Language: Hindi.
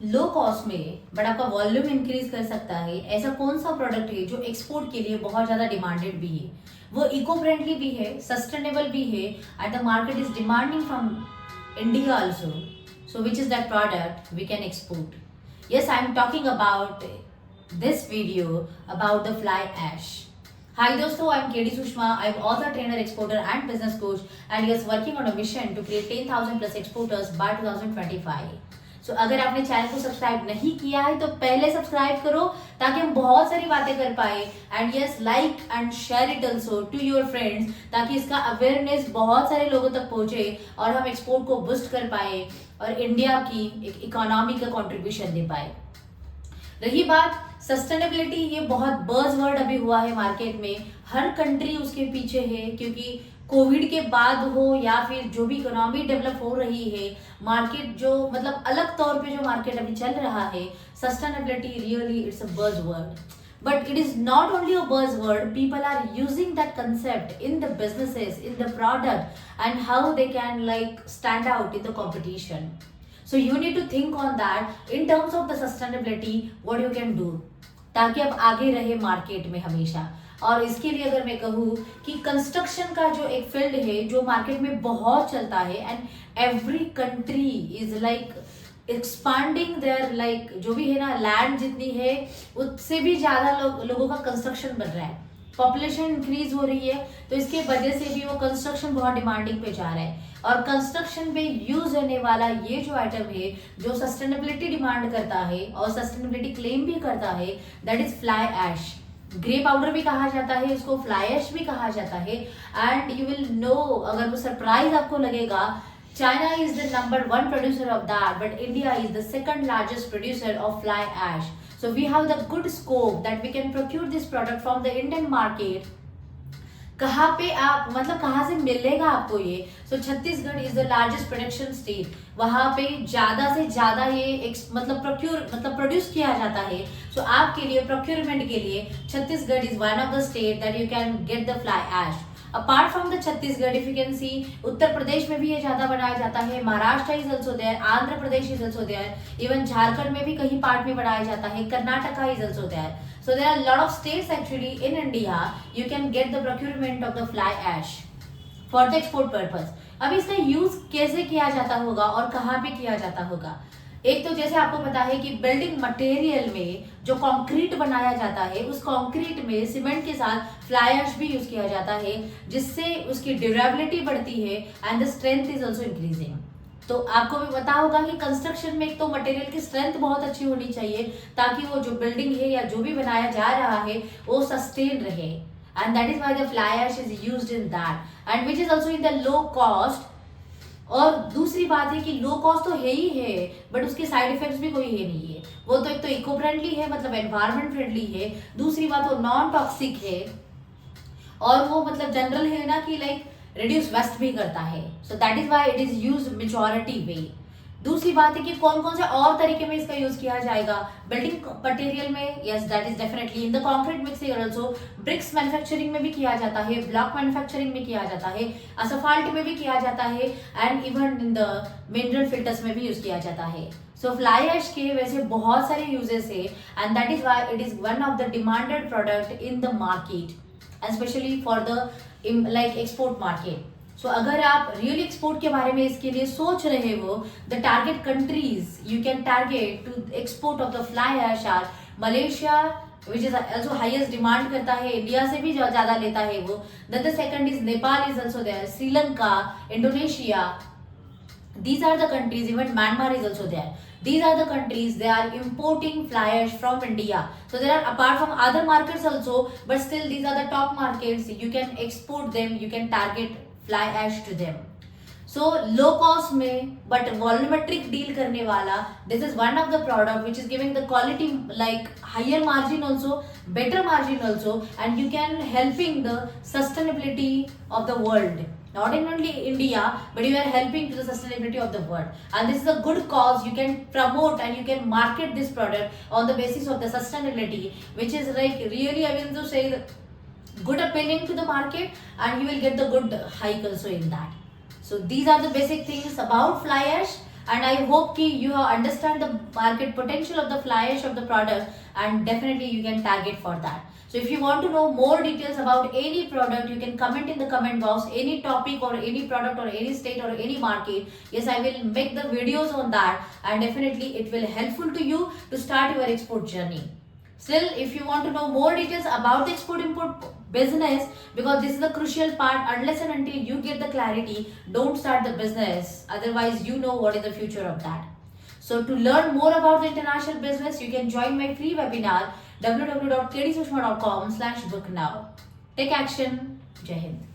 लो कॉस्ट में बट आपका वॉल्यूम इंक्रीज कर सकता है, ऐसा कौन सा प्रोडक्ट है जो एक्सपोर्ट के लिए बहुत ज्यादा डिमांडेड भी है, वो इको फ्रेंडली भी है, सस्टेनेबल भी है and the market is demanding from India also. So which is that product we can export? Yes, I'm talking about this video about the fly ash. Hi दोस्तों, I'm KD Sushma. I'm author, trainer, exporter and business coach and yes working on a mission to create 10,000 plus exporters by 2025. So अगर आपने चैनल को सब्सक्राइब नहीं किया है तो पहले सब्सक्राइब करो ताकि हम बहुत सारी बातें कर पाए and yes like and share it also to your friends ताकि इसका अवेयरनेस बहुत सारे लोगों तक पहुंचे और हम एक्सपोर्ट को बूस्ट कर पाए और इंडिया की एक इकोनॉमी का कंट्रीब्यूशन दे पाए. रही बात सस्टेनेबिलिटी, ये बहुत बज़ वर्ड अभी हुआ है मार्केट में, हर कंट्री उसके पीछे है क्योंकि कोविड के बाद हो या फिर जो भी इकोनॉमी डेवलप हो रही है, मार्केट जो मतलब अलग तौर पे जो मार्केट अभी चल रहा है, sustainability really it's a buzz word. But it is not only a buzzword, people are using that concept in the businesses, in the product and how they can like stand out in the competition. So you need to think on that in terms of the sustainability, what you can do ताकि आप आगे रहे मार्केट में हमेशा. और इसके लिए अगर मैं कहूँ कि कंस्ट्रक्शन का जो एक फील्ड है जो मार्केट में बहुत चलता है and every country is like expanding there like जो भी है ना लैंड जितनी है उससे भी ज्यादा लोगों का कंस्ट्रक्शन बन रहा है, पॉपुलेशन इंक्रीज हो रही है तो इसके वजह से भी वो कंस्ट्रक्शन बहुत डिमांडिंग पे जा रहा है. और कंस्ट्रक्शन पे यूज होने वाला ये जो आइटम है जो सस्टेनेबिलिटी डिमांड करता है और सस्टेनेबिलिटी क्लेम भी करता है, that is fly ash. Grey powder भी कहा जाता है इसको, फ्लाई ऐश भी कहा जाता है एंड यू विल नो, अगर वो सरप्राइज आपको लगेगा, China is the number one producer of that, but India is the second largest producer of fly ash. So we have the good scope that we can procure this product from the Indian market. कहाँ पे आप मतलब कहाँ से मिलेगा आपको ये? So Chhattisgarh is the largest production state, वहां पे ज्यादा से ज्यादा ये मतलब प्रोड्यूस किया जाता है. सो आपके लिए प्रोक्योरमेंट के लिए Chhattisgarh is one of the state that you can get the fly ash. Apart from the Chhattisgarh if you can see, Uttar Pradesh में भी ये ज्यादा बनाया जाता है, Maharashtra is also there, Andhra Pradesh is also there, even Jharkhand में भी कहीं पार्ट में बनाया जाता है, Karnataka is also there. So there are a lot of states actually in India you can get the procurement of the fly ash for the export purpose. अब इसका यूज कैसे किया जाता होगा और कहाँ पे किया जाता होगा? एक तो जैसे आपको पता है कि बिल्डिंग मटेरियल में जो कंक्रीट बनाया जाता है उस कंक्रीट में सीमेंट के साथ फ्लाई ऐश भी यूज किया जाता है जिससे उसकी ड्यूरेबिलिटी बढ़ती है and the strength is also increasing. तो आपको भी पता होगा कि कंस्ट्रक्शन में एक तो मटेरियल की स्ट्रेंथ बहुत अच्छी होनी चाहिए ताकि वो जो बिल्डिंग है या जो भी बनाया जा रहा है वो सस्टेन रहे and that is why the fly ash is used in that and which is also in the low cost. और दूसरी बात है कि लो कॉस्ट तो है ही है बट उसके साइड इफेक्ट्स भी कोई है नहीं है. वो तो एक तो इको फ्रेंडली है मतलब एनवायरमेंट फ्रेंडली है, दूसरी बात वो नॉन टॉक्सिक है और वो मतलब जनरल है ना कि लाइक रिड्यूस वेस्ट भी करता है. So that is why it is use majority way. दूसरी बात है कि कौन कौन से और तरीके में इसका यूज किया जाएगा बिल्डिंग मटेरियल में. Yes that is definitely in the concrete mixing also, bricks manufacturing में भी किया जाता है, ब्लॉक मैन्युफैक्चरिंग में किया जाता है, असफाल्ट में भी किया जाता है and even in the mineral filters में भी यूज किया जाता है. सो फ्लाई ऐश के वैसे बहुत सारे यूजेस है and that is why it is one of the demanded product in the market specially for the like export market. So अगर आप रियल एक्सपोर्ट के बारे में इसके लिए सोच रहे हो, the target countries you can target to export of the fly ash are Malaysia which is also highest demand करता है, इंडिया से भी ज्यादा लेता है वो. Then the second is Nepal is also there, Sri Lanka, Indonesia, these are the countries, even Myanmar is also there. These are the countries they are importing fly ash from India. So there are apart from other markets also, but still these are the top markets. You can export them, you can target fly ash to them. So low cost में but volumetric deal करने वाला, this is one of the product which is giving the quality like higher margin also, better margin also, and you can helping the sustainability of the world. Not in only India, but you are helping to the sustainability of the world. And this is a good cause. You can promote and you can market this product on the basis of the sustainability, which is like really, I will to say, good appealing to the market, and you will get the good hike also in that. So these are the basic things about fly ash. and I hope ki you have understand the market potential of the fly ash of the product, and definitely you can target for that. So if you want to know more details about any product, you can comment in the comment box, any topic or any product or any state or any market. Yes, I will make the videos on that, and definitely it will helpful to you to start your export journey. Still, if you want to know more details about the export import business, because this is the crucial part, unless and until you get the clarity, don't start the business. Otherwise, you know what is the future of that. So to learn more about the international business, you can join my free webinar www.kdsushma.com/book now. Take action. Jai Hind.